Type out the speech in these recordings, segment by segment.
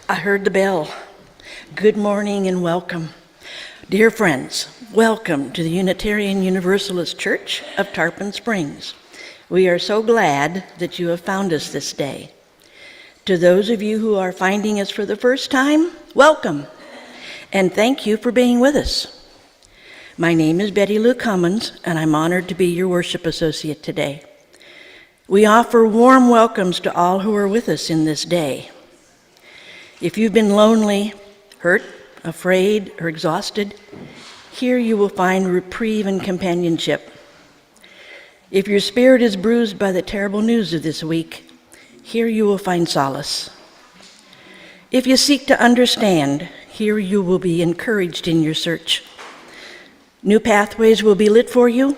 I heard the bell. Good morning and welcome. Dear friends, welcome to the Unitarian Universalist Church of Tarpon Springs. We are so glad that you have found us this day. To those of you who are finding us for the first time, welcome, and thank you for being with us. My name is Betty Lou Cummins, and I'm honored to be your worship associate today. We offer warm welcomes to all who are with us in this day. If you've been lonely, hurt, afraid, or exhausted, here you will find reprieve and companionship. If your spirit is bruised by the terrible news of this week, here you will find solace. If you seek to understand, here you will be encouraged in your search. New pathways will be lit for you,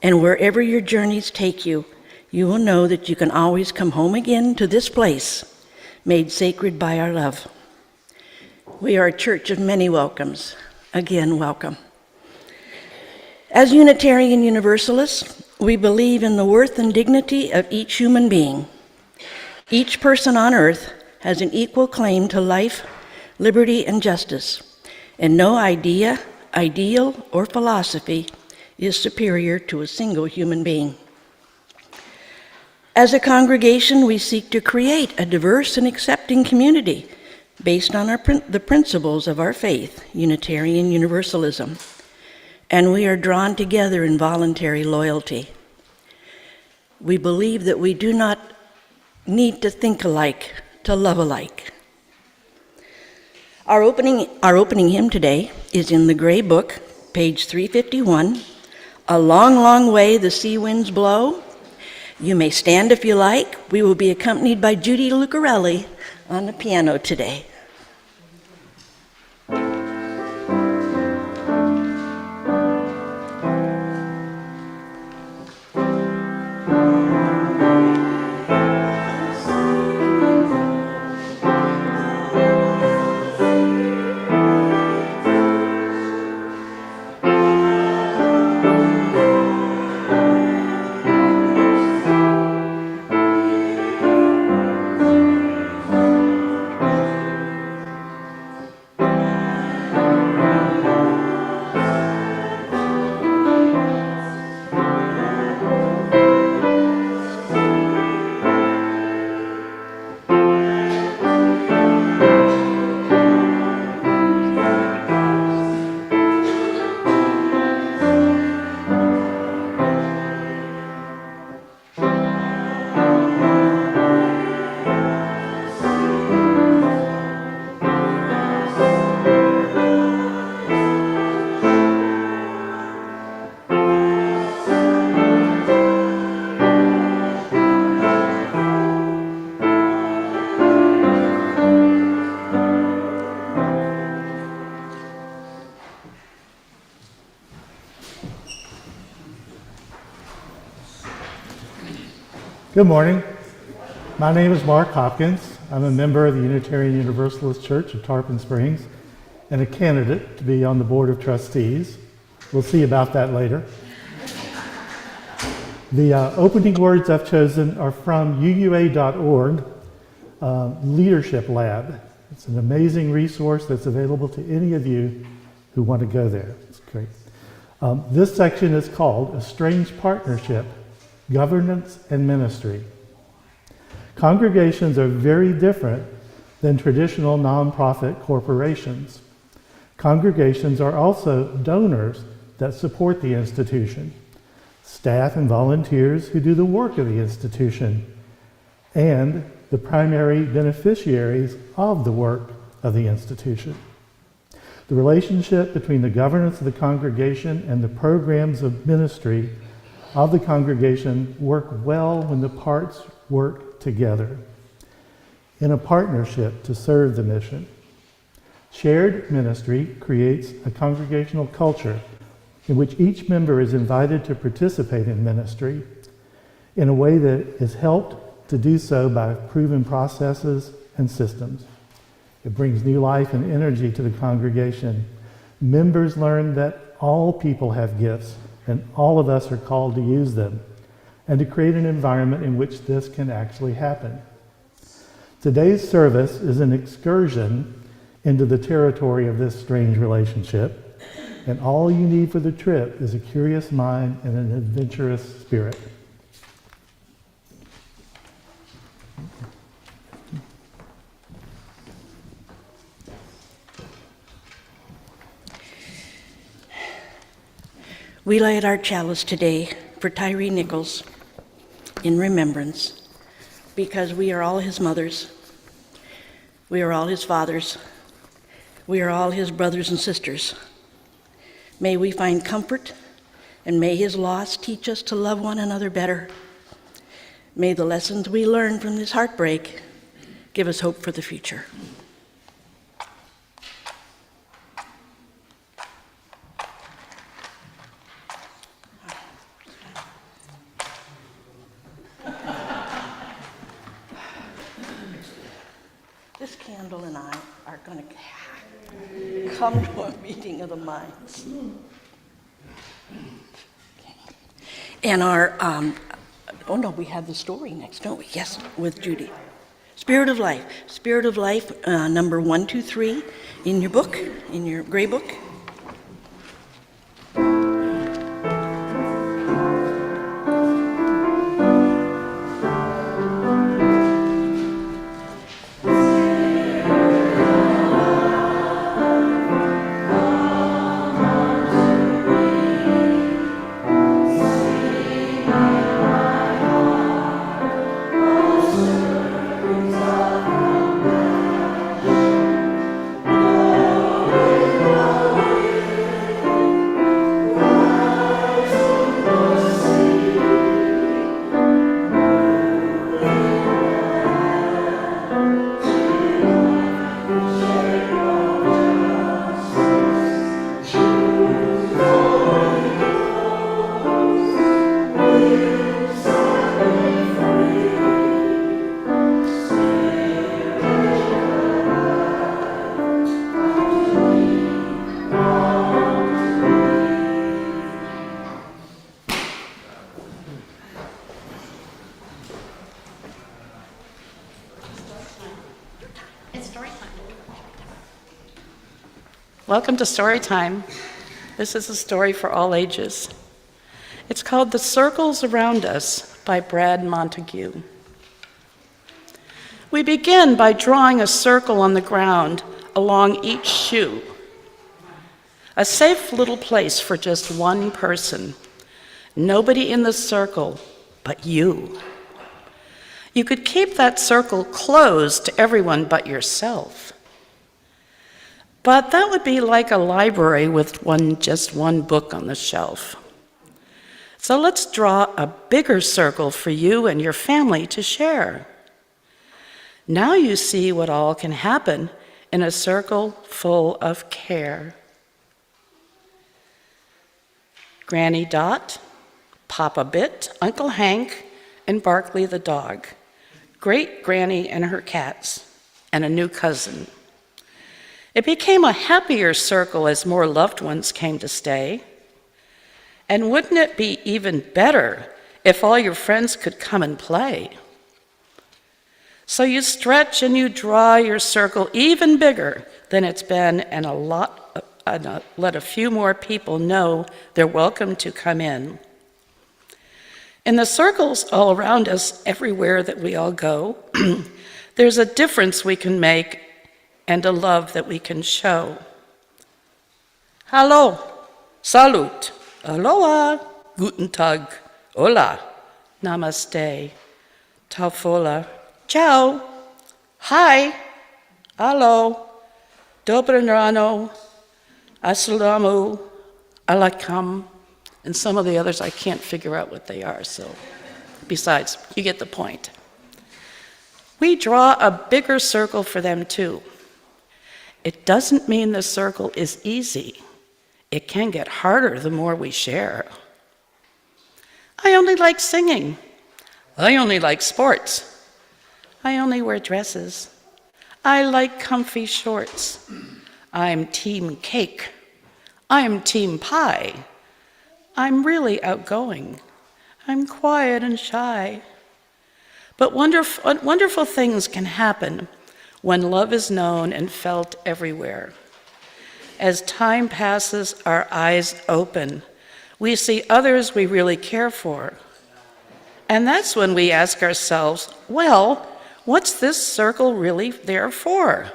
and wherever your journeys take you, you will know that you can always come home again to this place, made sacred by our love. We are a church of many welcomes. Again, welcome. As Unitarian Universalists, we believe in the worth and dignity of each human being. Each person on earth has an equal claim to life, liberty, and justice, and no idea, ideal, or philosophy is superior to a single human being. As a congregation, we seek to create a diverse and accepting community based on the principles of our faith, Unitarian Universalism, and we are drawn together in voluntary loyalty. We believe that we do not need to think alike to love alike. Our opening hymn today is in the Gray Book, page 351, "A Long, Long Way the Sea Winds Blow." You may stand if you like. We will be accompanied by Judy Lucarelli on the piano today. Good morning. My name is Mark Hopkins. I'm a member of the Unitarian Universalist Church of Tarpon Springs and a candidate to be on the Board of Trustees. We'll see about that later. The opening words I've chosen are from UUA.org Leadership Lab. It's an amazing resource that's available to any of you who want to go there. It's great. This section is called A Strange Partnership, Governance and Ministry. Congregations are very different than traditional nonprofit corporations. Congregations are also donors that support the institution, staff and volunteers who do the work of the institution, and the primary beneficiaries of the work of the institution. The relationship between the governance of the congregation and the programs of ministry of the congregation work well when the parts work together in a partnership to serve the mission. Shared ministry creates a congregational culture in which each member is invited to participate in ministry in a way that is helped to do so by proven processes and systems. It brings new life and energy to the congregation. Members learn that all people have gifts and all of us are called to use them, and to create an environment in which this can actually happen. Today's service is an excursion into the territory of this strange relationship, and all you need for the trip is a curious mind and an adventurous spirit. We light our chalice today for Tyree Nichols in remembrance, because we are all his mothers, we are all his fathers, we are all his brothers and sisters. May we find comfort, and may his loss teach us to love one another better. May the lessons we learn from this heartbreak give us hope for the future. This candle and I are going to come to a meeting of the minds. Okay. And our, oh no, we have the story next, don't we? Yes, with Judy. Spirit of Life. Spirit of Life, number 123 in your book, in your gray book. Welcome to Storytime. This is a story for all ages. It's called The Circles Around Us by Brad Montague. We begin by drawing a circle on the ground along each shoe. A safe little place for just one person. Nobody in the circle but you. You could keep that circle closed to everyone but yourself. But that would be like a library with just one book on the shelf. So let's draw a bigger circle for you and your family to share. Now you see what all can happen in a circle full of care. Granny Dot, Papa Bit, Uncle Hank, and Barkley the dog. Great Granny and her cats, and a new cousin. It became a happier circle as more loved ones came to stay. And wouldn't it be even better if all your friends could come and play? So you stretch and you draw your circle even bigger than it's been, and let a few more people know they're welcome to come in. In the circles all around us, everywhere that we all go, there's a difference we can make and a love that we can show. Hallo, salut, aloha, guten tag, hola, namaste, taufola, ciao, hi, alo, dobro rano, assalamu alaikum, and some of the others I can't figure out what they are, so besides, you get the point. We draw a bigger circle for them too. It doesn't mean the circle is easy. It can get harder the more we share. I only like singing. I only like sports. I only wear dresses. I like comfy shorts. I'm team cake. I'm team pie. I'm really outgoing. I'm quiet and shy. But wonderful things can happen when love is known and felt everywhere. As time passes, our eyes open. We see others we really care for. And that's when we ask ourselves, well, what's this circle really there for?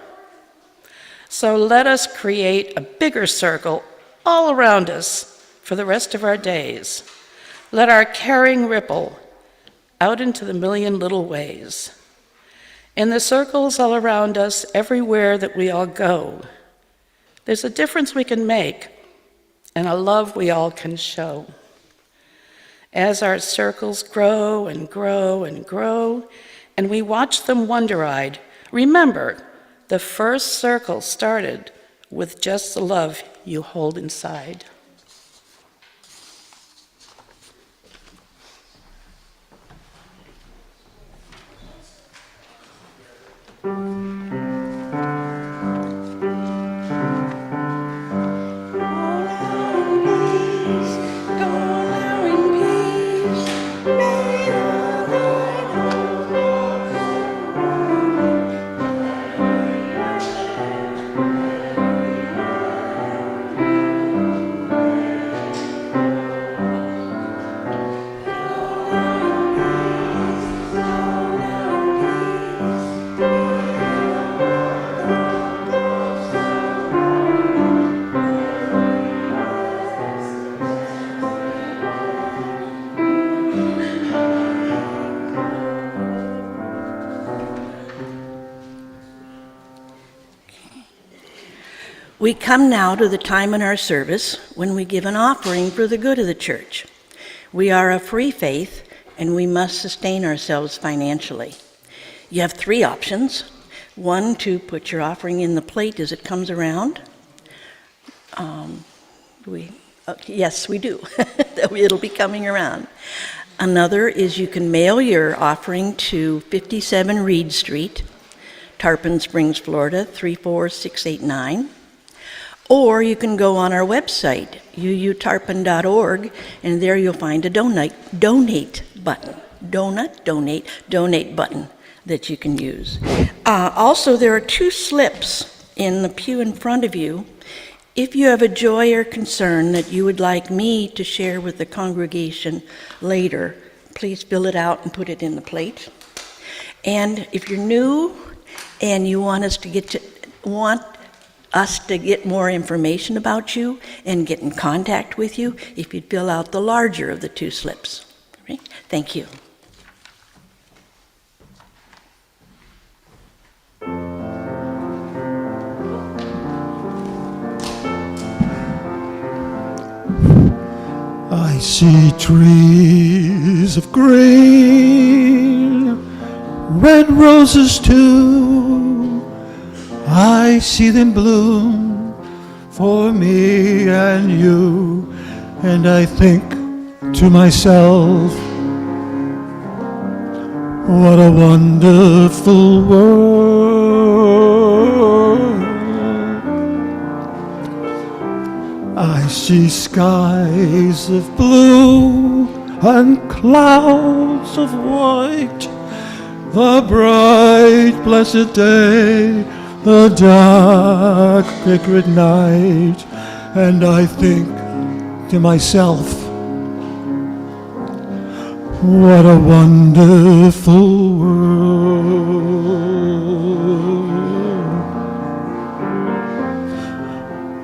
So let us create a bigger circle all around us for the rest of our days. Let our caring ripple out into the million little ways. In the circles all around us, everywhere that we all go, there's a difference we can make and a love we all can show. As our circles grow and grow and grow, and we watch them wonder-eyed, remember, the first circle started with just the love you hold inside. We come now to the time in our service when we give an offering for the good of the church. We are a free faith, and we must sustain ourselves financially. You have three options. One, to put your offering in the plate as it comes around. Yes, we do. It'll be coming around. Another is you can mail your offering to 57 Reed Street, Tarpon Springs, Florida, 34689. Or you can go on our website, uutarpon.org, and there you'll find a donate button. Donate button that you can use. Also, there are two slips in the pew in front of you. If you have a joy or concern that you would like me to share with the congregation later, please fill it out and put it in the plate. And if you're new and you want us to get more information about you and get in contact with you, if you'd fill out the larger of the two slips. Right? Thank you. I see trees of green, red roses too. I see them bloom for me and you, and I think to myself, what a wonderful world. I see skies of blue and clouds of white, the bright blessed day, the dark sacred night, and I think to myself, what a wonderful world.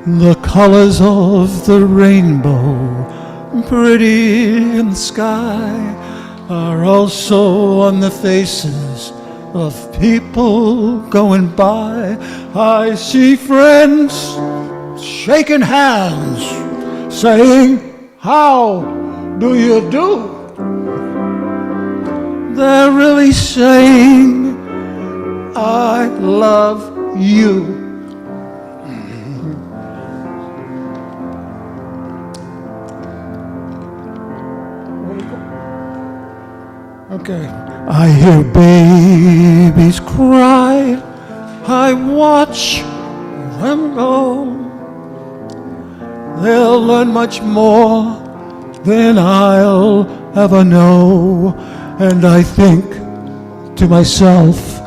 The colors of the rainbow, pretty in the sky, are also on the faces of people going by. I see friends shaking hands, saying, "How do you do?" They're really saying, "I love you." Okay. I hear babies cry, I watch them grow. They'll learn much more than I'll ever know, and I think to myself,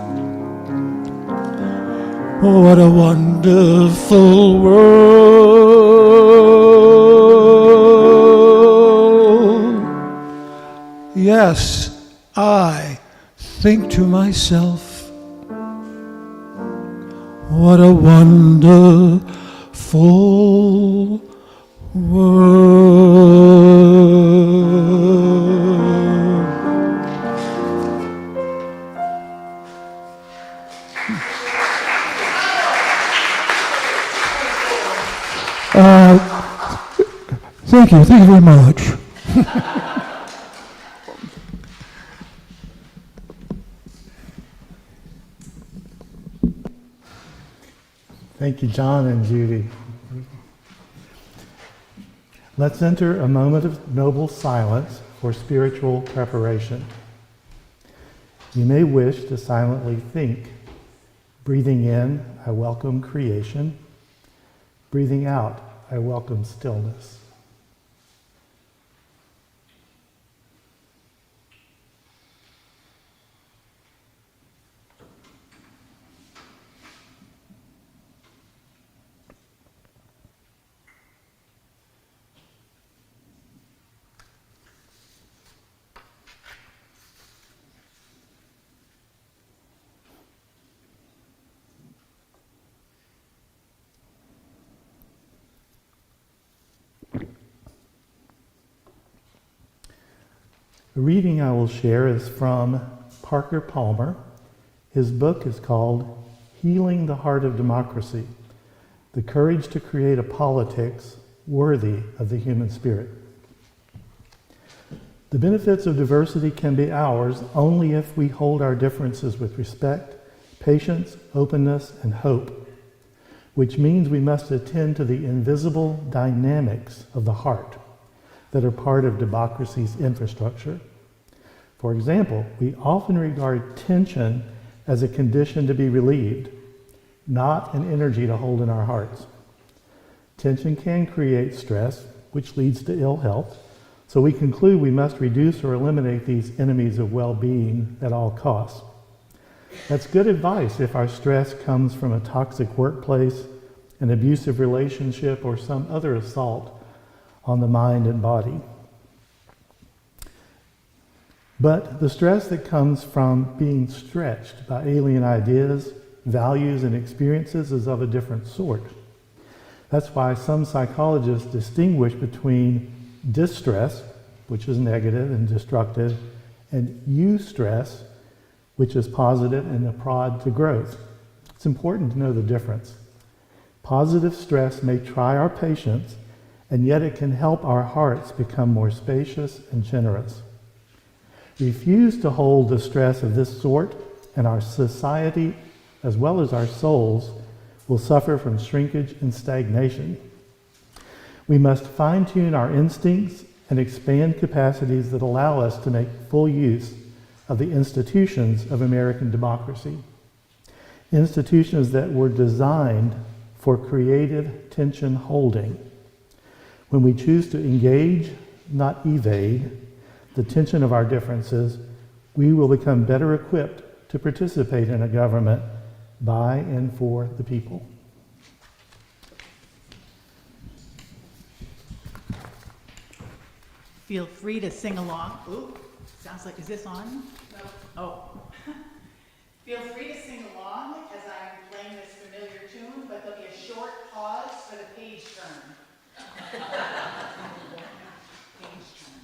what a wonderful world. Yes, I think to myself, what a wonderful world. Thank you very much. Thank you, John and Judy. Let's enter a moment of noble silence for spiritual preparation. You may wish to silently think. Breathing in, I welcome creation. Breathing out, I welcome stillness. The reading I will share is from Parker Palmer. His book is called Healing the Heart of Democracy, The Courage to Create a Politics Worthy of the Human Spirit. The benefits of diversity can be ours only if we hold our differences with respect, patience, openness, and hope, which means we must attend to the invisible dynamics of the heart that are part of democracy's infrastructure. For example, we often regard tension as a condition to be relieved, not an energy to hold in our hearts. Tension can create stress, which leads to ill health, so we conclude we must reduce or eliminate these enemies of well-being at all costs. That's good advice if our stress comes from a toxic workplace, an abusive relationship, or some other assault on the mind and body. But the stress that comes from being stretched by alien ideas, values, and experiences is of a different sort. That's why some psychologists distinguish between distress, which is negative and destructive, and eustress, which is positive and a prod to growth. It's important to know the difference. Positive stress may try our patience, and yet it can help our hearts become more spacious and generous. Refuse to hold the stress of this sort, and our society, as well as our souls, will suffer from shrinkage and stagnation. We must fine-tune our instincts and expand capacities that allow us to make full use of the institutions of American democracy. Institutions that were designed for creative tension holding. When we choose to engage, not evade, the tension of our differences, we will become better equipped to participate in a government by and for the people. Feel free to sing along. Ooh, sounds like, is this on? No. Oh. Feel free to sing along as I'm playing this familiar tune, but there'll be a short pause for the page turn. Page turn.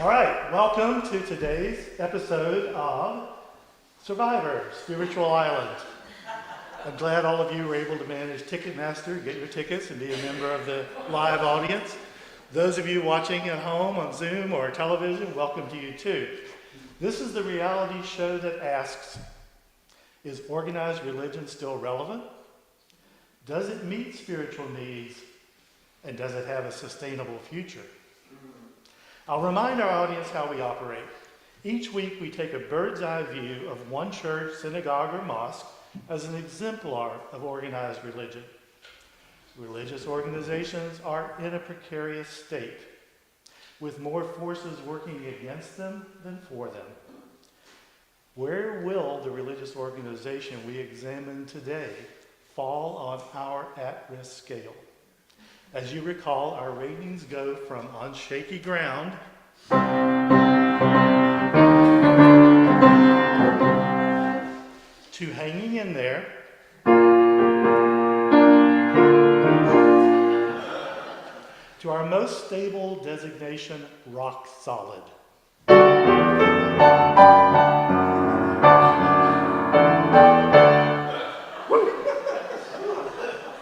All right, welcome to today's episode of Survivor, Spiritual Island. I'm glad all of you were able to manage Ticketmaster, get your tickets, and be a member of the live audience. Those of you watching at home on Zoom or television, welcome to you too. This is the reality show that asks, is organized religion still relevant? Does it meet spiritual needs? And does it have a sustainable future? I'll remind our audience how we operate. Each week we take a bird's eye view of one church, synagogue, or mosque as an exemplar of organized religion. Religious organizations are in a precarious state, with more forces working against them than for them. Where will the religious organization we examine today fall on our at-risk scale? As you recall, our ratings go from on shaky ground to hanging in there to our most stable designation, rock solid.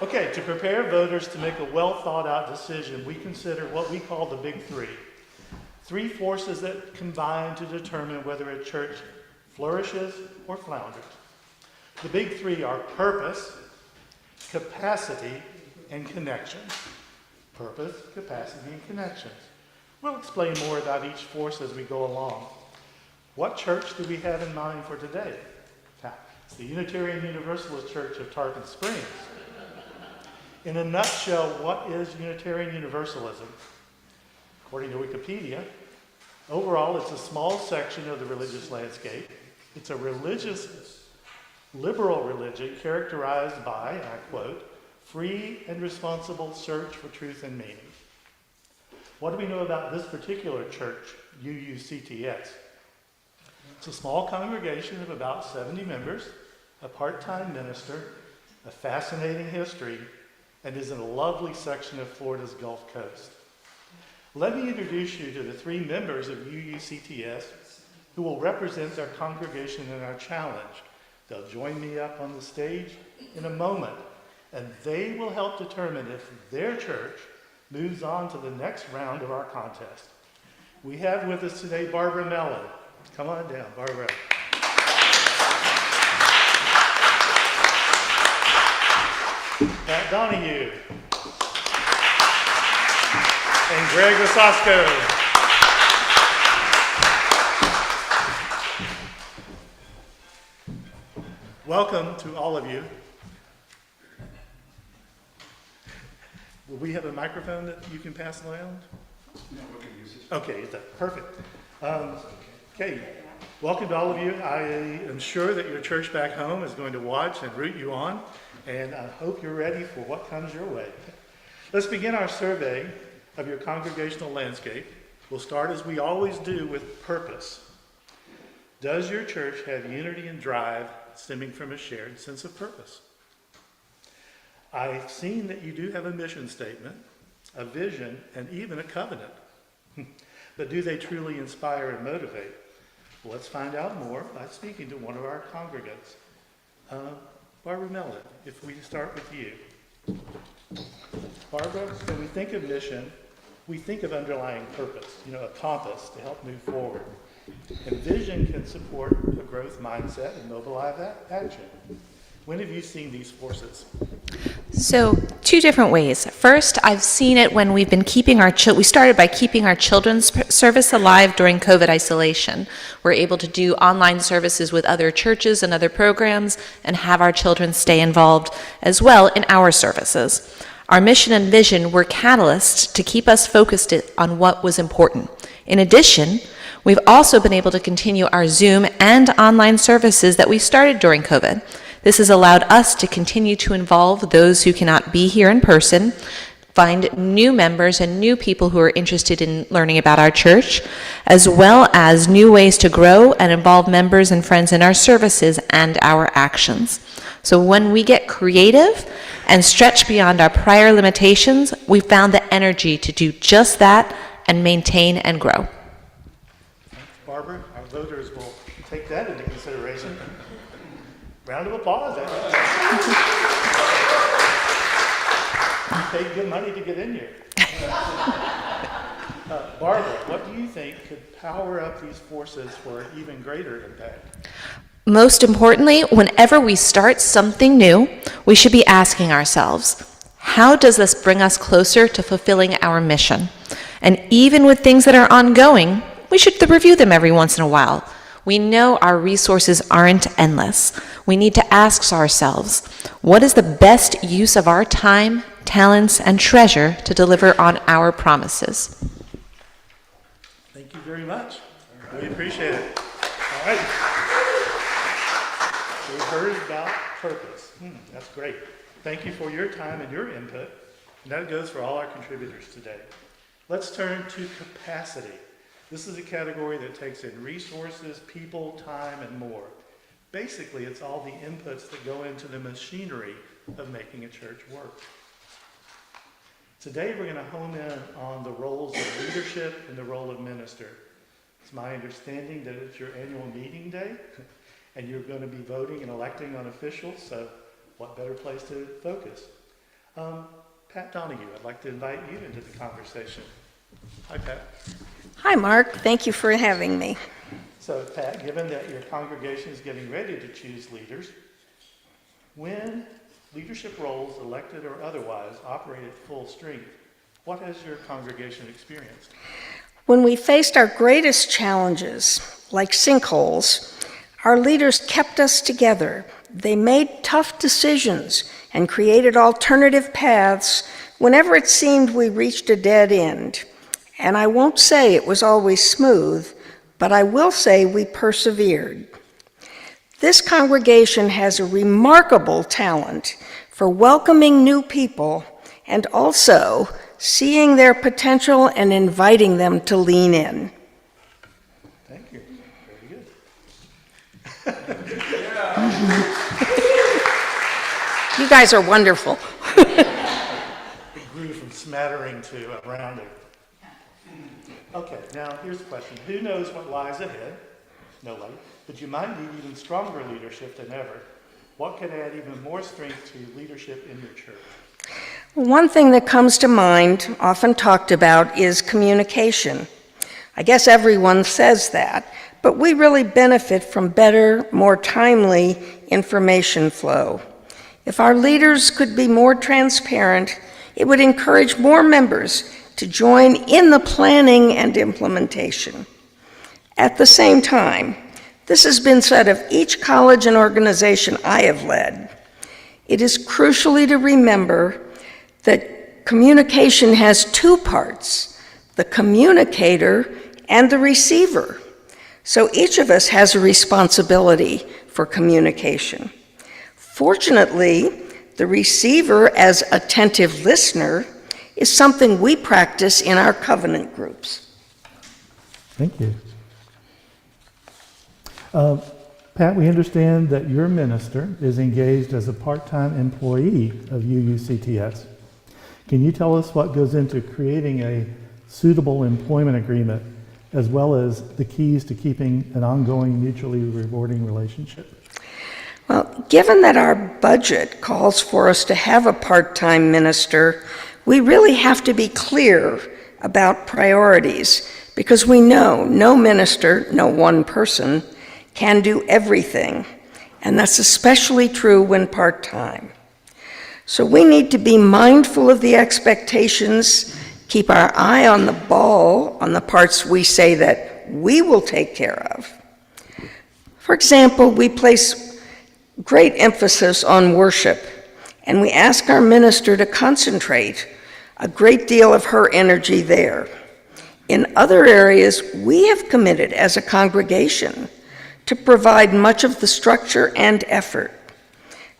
Okay, to prepare voters to make a well-thought-out decision, we consider what we call the big three. Three forces that combine to determine whether a church flourishes or flounders. The big three are purpose, capacity, and connections. Purpose, capacity, and connections. We'll explain more about each force as we go along. What church do we have in mind for today? It's the Unitarian Universalist Church of Tarpon Springs. In a nutshell, what is Unitarian Universalism? According to Wikipedia, overall it's a small section of the religious landscape. It's a religious, liberal religion characterized by, and I quote, free and responsible search for truth and meaning. What do we know about this particular church, UUCTS? It's a small congregation of about 70 members, a part-time minister, a fascinating history, and is in a lovely section of Florida's Gulf Coast. Let me introduce you to the three members of UUCTS who will represent our congregation in our challenge. They'll join me up on the stage in a moment, and they will help determine if their church moves on to the next round of our contest. We have with us today Barbara Mellon. Come on down, Barbara. Pat Donahue. And Greg Osasco. Welcome to all of you. Will we have a microphone that you can pass around? No, we can use it. Okay, perfect. Okay, welcome to all of you. I am sure that your church back home is going to watch and root you on, and I hope you're ready for what comes your way. Let's begin our survey of your congregational landscape. We'll start as we always do with purpose. Does your church have unity and drive stemming from a shared sense of purpose? I've seen that you do have a mission statement, a vision, and even a covenant. But do they truly inspire and motivate? Well, let's find out more by speaking to one of our congregants. Barbara Mellon, if we start with you. Barbara, when we think of mission, we think of underlying purpose, a compass to help move forward. And vision can support a growth mindset and mobilize action. When have you seen these forces? So, two different ways. First, I've seen it when we've been keeping we started by keeping our children's service alive during COVID isolation. We're able to do online services with other churches and other programs and have our children stay involved as well in our services. Our mission and vision were catalysts to keep us focused on what was important. In addition, we've also been able to continue our Zoom and online services that we started during COVID. This has allowed us to continue to involve those who cannot be here in person, find new members and new people who are interested in learning about our church, as well as new ways to grow and involve members and friends in our services and our actions. So when we get creative and stretch beyond our prior limitations, we found the energy to do just that and maintain and grow. voters will take that into consideration. Round of applause. You paid good money to get in here. Barbara, what do you think could power up these forces for an even greater impact? Most importantly, whenever we start something new, we should be asking ourselves, how does this bring us closer to fulfilling our mission? And even with things that are ongoing, we should review them every once in a while. We know our resources aren't endless. We need to ask ourselves, what is the best use of our time, talents, and treasure to deliver on our promises? Thank you very much. We appreciate it. All right. We heard about purpose. That's great. Thank you for your time and your input. And that goes for all our contributors today. Let's turn to capacity. This is a category that takes in resources, people, time, and more. Basically, it's all the inputs that go into the machinery of making a church work. Today, we're going to hone in on the roles of leadership and the role of minister. It's my understanding that it's your annual meeting day, and you're going to be voting and electing on officials, so what better place to focus? Pat Donahue, I'd like to invite you into the conversation. Hi, Pat. Hi, Mark. Thank you for having me. So, Pat, given that your congregation is getting ready to choose leaders, when leadership roles, elected or otherwise, operate at full strength, what has your congregation experienced? When we faced our greatest challenges, like sinkholes, our leaders kept us together. They made tough decisions and created alternative paths whenever it seemed we reached a dead end. And I won't say it was always smooth, but I will say we persevered. This congregation has a remarkable talent for welcoming new people and also seeing their potential and inviting them to lean in. Thank you. Very good. You guys are wonderful. It grew from smattering to a rounding. Okay, now here's the question. Who knows what lies ahead? Nobody. But you might need even stronger leadership than ever. What can add even more strength to leadership in your church? One thing that comes to mind, often talked about, is communication. I guess everyone says that, but we really benefit from better, more timely information flow. If our leaders could be more transparent, it would encourage more members to join in the planning and implementation. At the same time, this has been said of each college and organization I have led. It is crucially to remember that communication has two parts, the communicator and the receiver. So each of us has a responsibility for communication. Fortunately, the receiver as attentive listener is something we practice in our covenant groups. Thank you. Pat, we understand that your minister is engaged as a part-time employee of UUCTS. Can you tell us what goes into creating a suitable employment agreement, as well as the keys to keeping an ongoing mutually rewarding relationship? Well, given that our budget calls for us to have a part-time minister, we really have to be clear about priorities, because we know no minister, no one person, can do everything, and that's especially true when part-time. So we need to be mindful of the expectations, keep our eye on the ball, on the parts we say that we will take care of. For example, we place great emphasis on worship, and we ask our minister to concentrate a great deal of her energy there. In other areas, we have committed as a congregation to provide much of the structure and effort.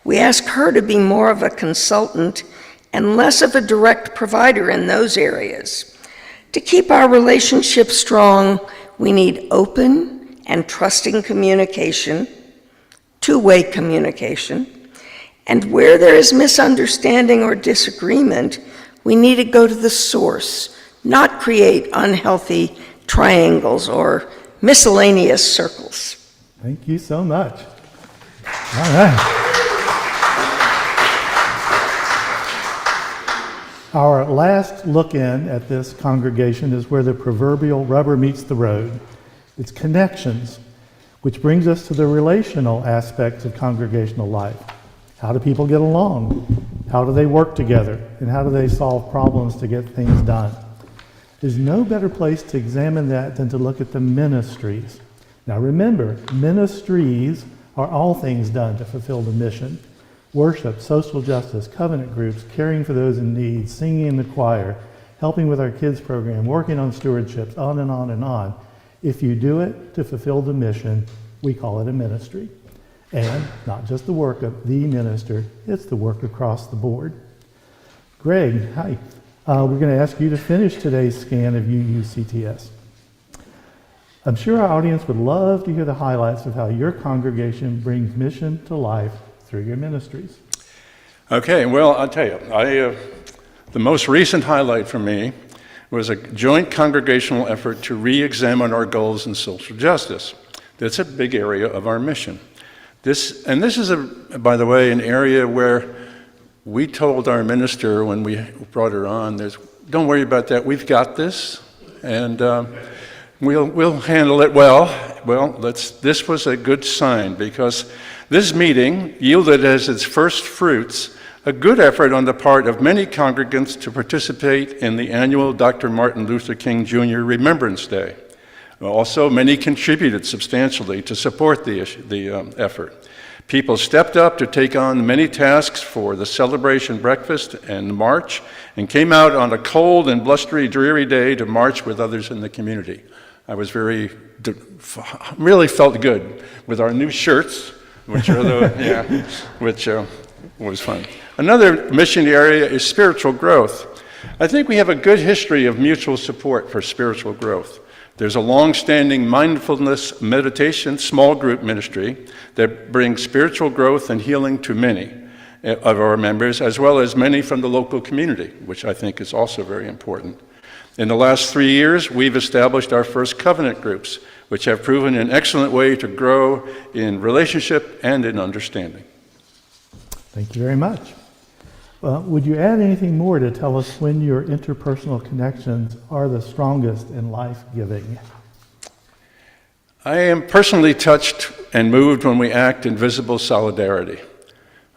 We ask her to be more of a consultant and less of a direct provider in those areas. To keep our relationship strong, we need open and trusting communication, two-way communication, and where there is misunderstanding or disagreement, we need to go to the source, not create unhealthy triangles or miscellaneous circles. Thank you so much. All right. Our last look-in at this congregation is where the proverbial rubber meets the road. It's connections, which brings us to the relational aspects of congregational life. How do people get along? How do they work together? And how do they solve problems to get things done? There's no better place to examine that than to look at the ministries. Now remember, ministries are all things done to fulfill the mission. Worship, social justice, covenant groups, caring for those in need, singing in the choir, helping with our kids program, working on stewardships, on and on and on. If you do it to fulfill the mission, we call it a ministry. And not just the work of the minister, it's the work across the board. Greg, hi. We're going to ask you to finish today's scan of UUCTS. I'm sure our audience would love to hear the highlights of how your congregation brings mission to life through your ministries. Okay, well, I'll tell you, the most recent highlight for me was a joint congregational effort to re-examine our goals in social justice. That's a big area of our mission. This is, by the way, an area where we told our minister when we brought her on, don't worry about that, we've got this, and we'll handle it well. Well, this was a good sign, because this meeting yielded as its first fruits a good effort on the part of many congregants to participate in the annual Dr. Martin Luther King Jr. Remembrance Day. Also, many contributed substantially to support the effort. People stepped up to take on many tasks for the celebration breakfast and march, and came out on a cold and blustery, dreary day to march with others in the community. I was really felt good with our new shirts, which was fun. Another mission area is spiritual growth. I think we have a good history of mutual support for spiritual growth. There's a long-standing mindfulness meditation small group ministry that brings spiritual growth and healing to many of our members, as well as many from the local community, which I think is also very important. In the last 3 years, we've established our first covenant groups, which have proven an excellent way to grow in relationship and in understanding. Thank you very much. Would you add anything more to tell us when your interpersonal connections are the strongest in life-giving? I am personally touched and moved when we act in visible solidarity.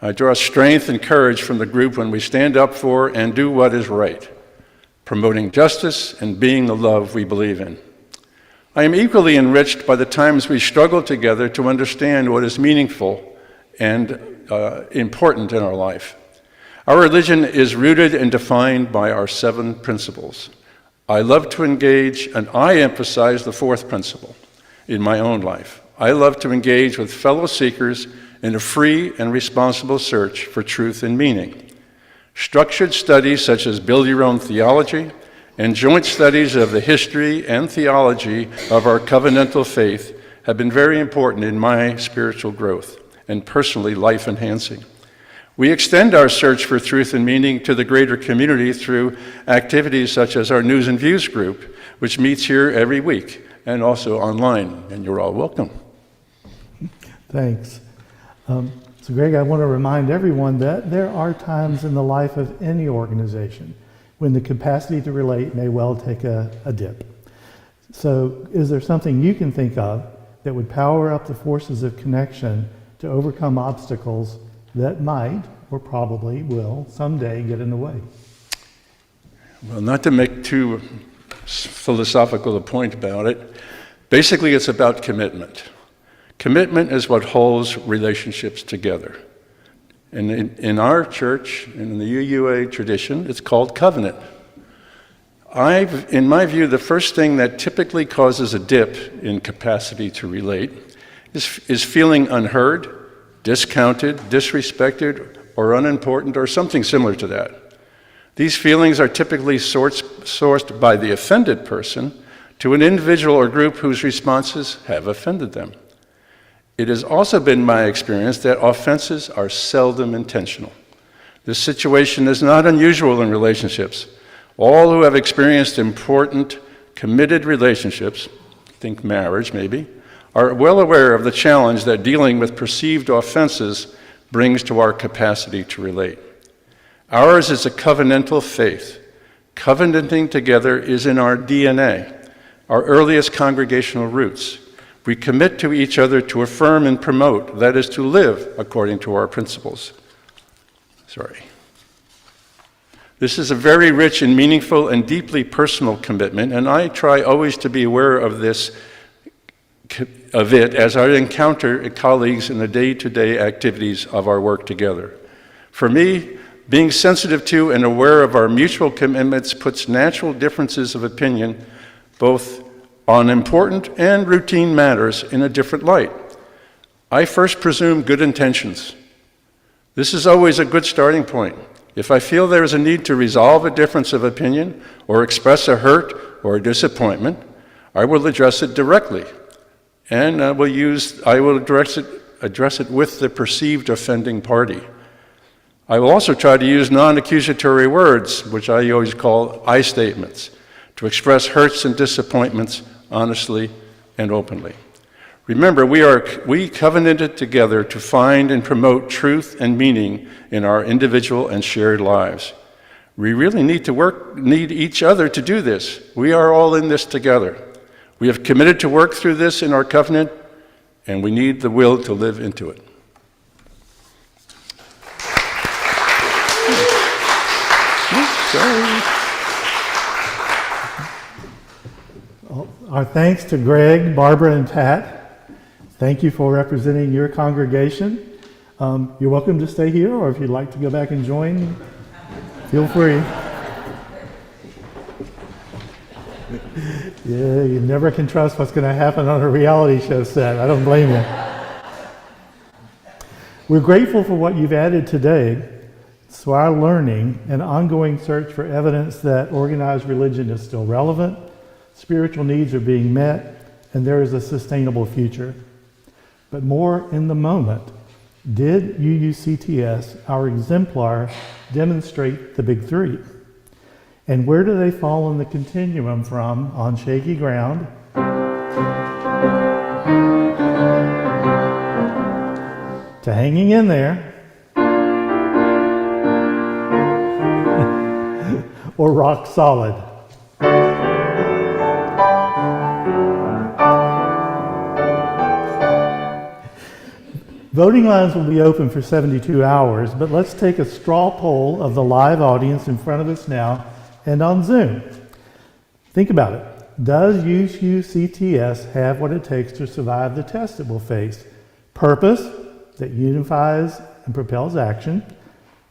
I draw strength and courage from the group when we stand up for and do what is right, promoting justice and being the love we believe in. I am equally enriched by the times we struggle together to understand what is meaningful and important in our life. Our religion is rooted and defined by our 7 principles. I love to engage, and I emphasize the 4th principle in my own life. I love to engage with fellow seekers in a free and responsible search for truth and meaning. Structured studies such as Build Your Own Theology and joint studies of the history and theology of our covenantal faith have been very important in my spiritual growth and personally life-enhancing. We extend our search for truth and meaning to the greater community through activities such as our News and Views group, which meets here every week and also online, and you're all welcome. Thanks. So Greg, I want to remind everyone that there are times in the life of any organization when the capacity to relate may well take a dip. So is there something you can think of that would power up the forces of connection to overcome obstacles that might, or probably will, someday get in the way? Well, not to make too philosophical a point about it, basically it's about commitment. Commitment is what holds relationships together. And in our church, and in the UUA tradition, it's called covenant. In my view, the first thing that typically causes a dip in capacity to relate is feeling unheard, discounted, disrespected, or unimportant, or something similar to that. These feelings are typically sourced by the offended person to an individual or group whose responses have offended them. It has also been my experience that offenses are seldom intentional. This situation is not unusual in relationships. All who have experienced important, committed relationships think marriage maybe, are well aware of the challenge that dealing with perceived offenses brings to our capacity to relate. Ours is a covenantal faith. Covenanting together is in our DNA, our earliest congregational roots. We commit to each other to affirm and promote, that is, to live according to our principles. This is a very rich and meaningful and deeply personal commitment, and I try always to be aware of it as I encounter colleagues in the day-to-day activities of our work together. For me, being sensitive to and aware of our mutual commitments puts natural differences of opinion, both on important and routine matters, in a different light. I first presume good intentions. This is always a good starting point. If I feel there is a need to resolve a difference of opinion or express a hurt or a disappointment, I will address it directly, and I will address it with the perceived offending party. I will also try to use non-accusatory words, which I always call I statements, to express hurts and disappointments honestly and openly. Remember, we covenanted together to find and promote truth and meaning in our individual and shared lives. We really need each other to do this. We are all in this together. We have committed to work through this in our covenant, and we need the will to live into it. Our thanks to Greg, Barbara, and Pat. Thank you for representing your congregation. You're welcome to stay here, or if you'd like to go back and join, feel free. Yeah, you never can trust what's going to happen on a reality show set. I don't blame you. We're grateful for what you've added today to our learning and ongoing search for evidence that organized religion is still relevant, spiritual needs are being met, and there is a sustainable future. But more in the moment, did UUCTS, our exemplar, demonstrate the big three? And where do they fall in the continuum from on shaky ground to hanging in there or rock solid? Voting lines will be open for 72 hours, but let's take a straw poll of the live audience in front of us now and on Zoom. Think about it. Does UUCTS have what it takes to survive the test it will face? Purpose, that unifies and propels action.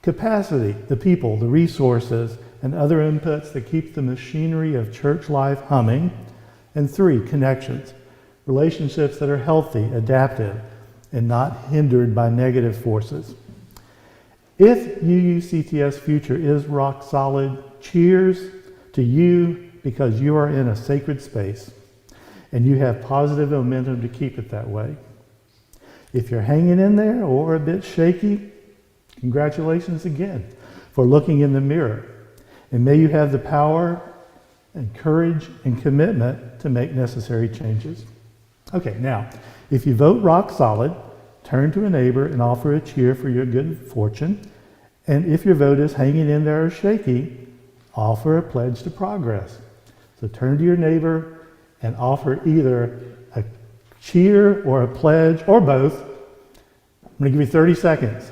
Capacity, the people, the resources, and other inputs that keep the machinery of church life humming. And 3, connections, relationships that are healthy, adaptive, and not hindered by negative forces. If UUCTS future is rock solid, cheers to you because you are in a sacred space and you have positive momentum to keep it that way. If you're hanging in there or a bit shaky, congratulations again for looking in the mirror. And may you have the power and courage and commitment to make necessary changes. Okay, now, if you vote rock solid, turn to a neighbor and offer a cheer for your good fortune. And if your vote is hanging in there or shaky, offer a pledge to progress. So turn to your neighbor and offer either a cheer or a pledge or both. I'm going to give you 30 seconds.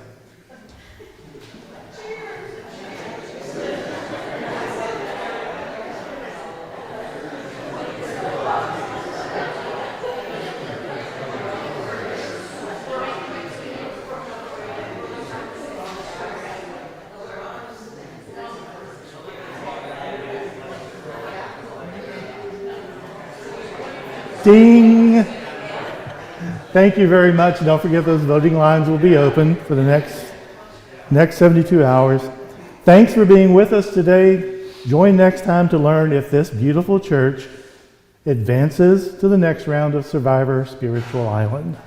Ding! Thank you very much. Don't forget those voting lines will be open for the next 72 hours. Thanks for being with us today. Join next time to learn if this beautiful church advances to the next round of Survivor Spiritual Island.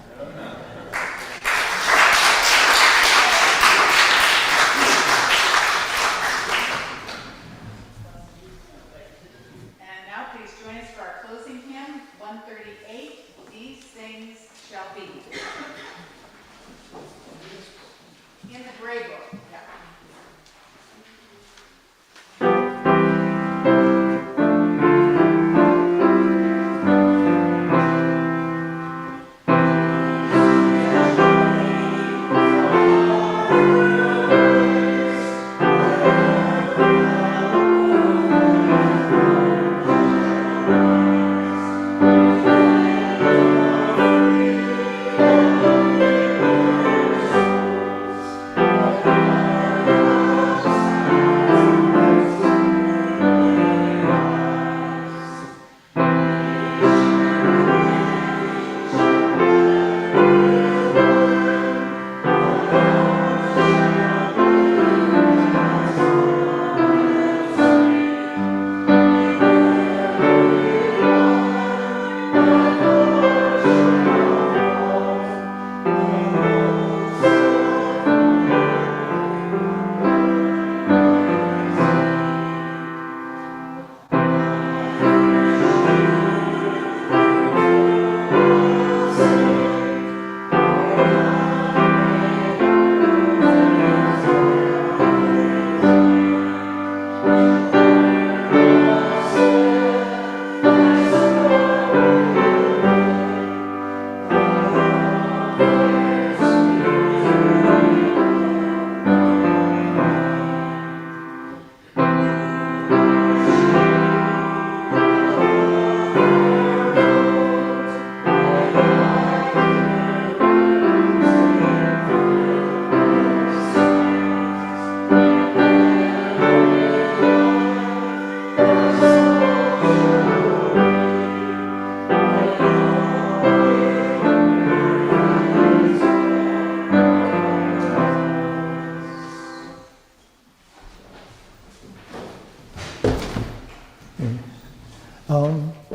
And now please join us for our closing hymn, 130.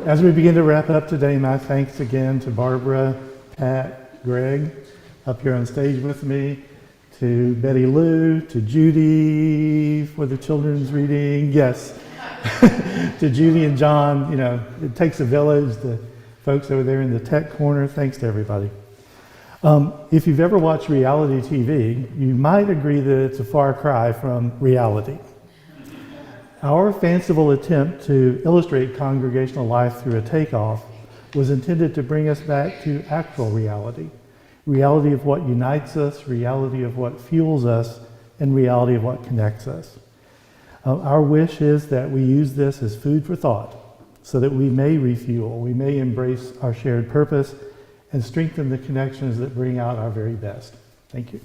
As we begin to wrap up today, my thanks again to Barbara, Pat, Greg, up here on stage with me, to Betty Lou, to Judy for the children's reading, yes, to Judy and John. You know, it takes a village, the folks over there in the tech corner, thanks to everybody. If you've ever watched reality TV, you might agree that it's a far cry from reality. Our fanciful attempt to illustrate congregational life through a takeoff was intended to bring us back to actual reality. Reality of what unites us, reality of what fuels us, and reality of what connects us. Our wish is that we use this as food for thought so that we may refuel, we may embrace our shared purpose and strengthen the connections that bring out our very best. Thank you.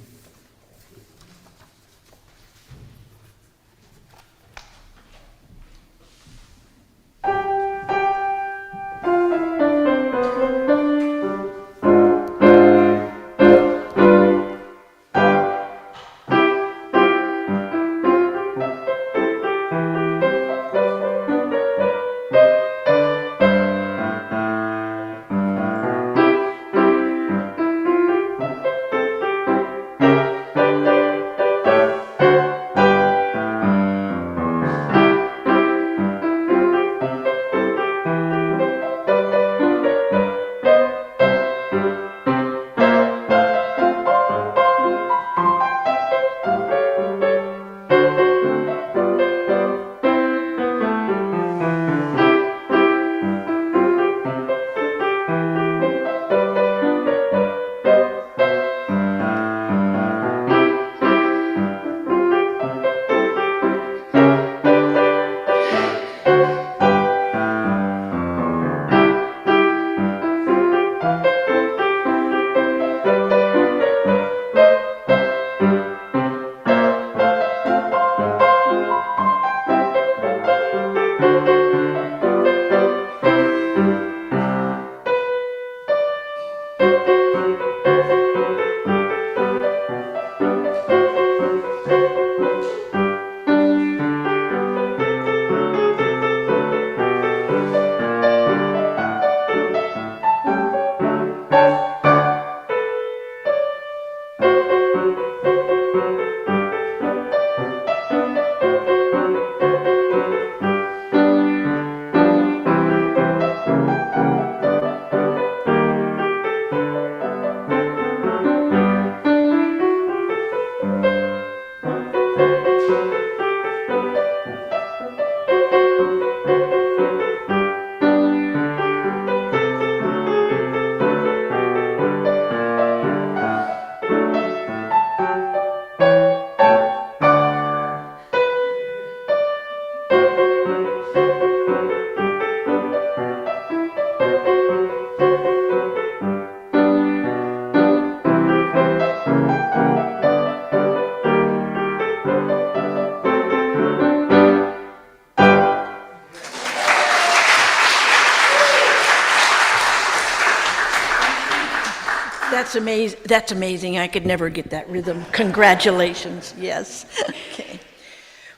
That's amazing. I could never get that rhythm. Congratulations. Yes. Okay.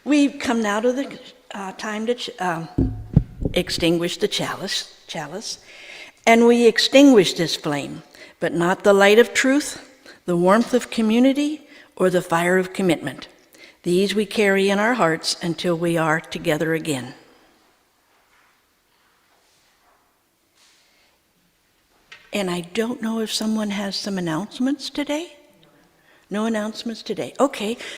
We've come now to the time to extinguish the chalice, and we extinguish this flame, but not the light of truth, the warmth of community, or the fire of commitment. These we carry in our hearts until we are together again. And I don't know if someone has some announcements today? No announcements today. Okay.